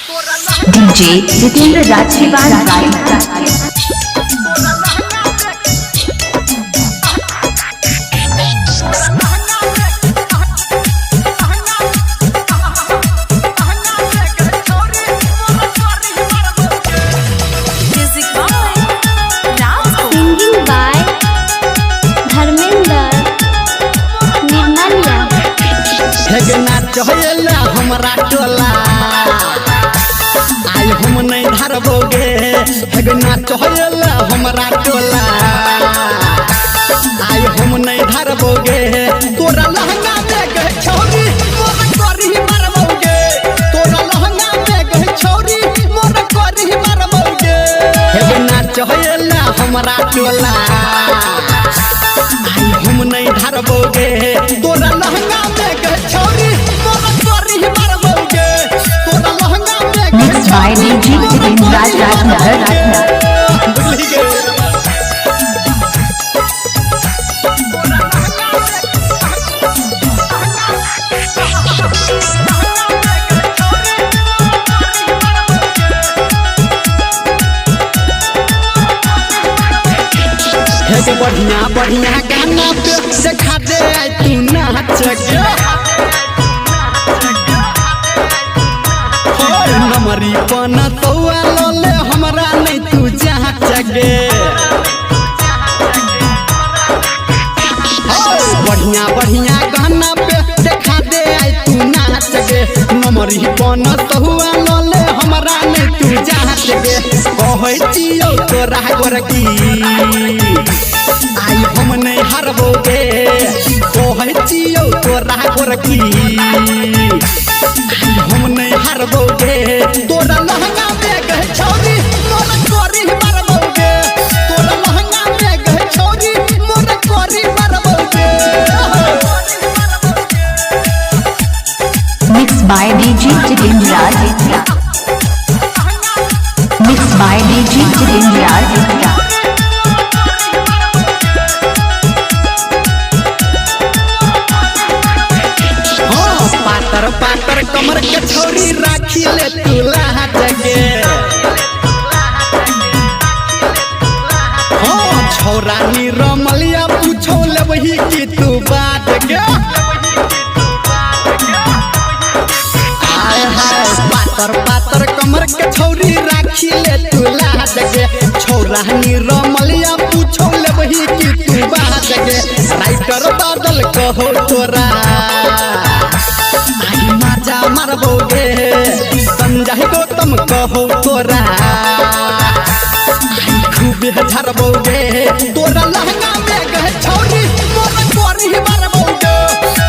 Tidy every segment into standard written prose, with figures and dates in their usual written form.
DJ Jitendra राजकीवाल राय। चहला हमरा टोला आई हम नहीं धरबोगे हेगना चहला हमरा टोला आई हम नहीं धरबोगे तोरा लहंगा में गए छौरी मोर करी मारबोगे तोरा लहंगा में गए छौरी मोर करी मारबोगे हेगना चहला हमरा टोला आई हम नहीं धरबोगे तोरा लहंगा में गए छौरी by DJ Jitin Raj बढ़िया बढ़िया गाना पे सिखा दे तू नाच नमरी पन तौआ लोले हमरा नहीं तू जहाँ जगे बढ़िया बढ़िया गाना पे देखा दे तू नाच गे नमरी पन तौआ लोले हमरा नहीं तू जहाँ जगे कहै छियो तोरा गोरकी आई हम नहीं हारबोगे कहै छियो तोरा गोरकी हम नहीं हारबोगे तोरा लहंगा में गए छौरी मोर करी मारबोगे तोरा लहंगा में गए छौरी मोर करी मारबोगे Mixed by DJ Jitin Raj Mixed by DJ Jitin Raj पातर पातर कमर के छौरी राखी ले तुला जगे छौरा नी रमलिया पूछो ले वही की तू बात गे आय हाय पातर पातर कमर के छौरी राखी ले तुला जगे छौरा नी रमलिया पूछो ले वही की तू बात गे राइटर बादल कहो तोरा मजा मारबोगे संजय गौतम कहो तोरा खूब झरबोगे तोरा लहंगा में गए छौरी मोर करी मारबोगे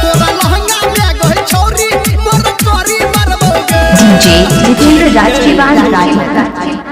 तोरा लहंगा में गए छौरी मोर करी मारबोगे डीजे जितेंद्र राजकीवाल राय।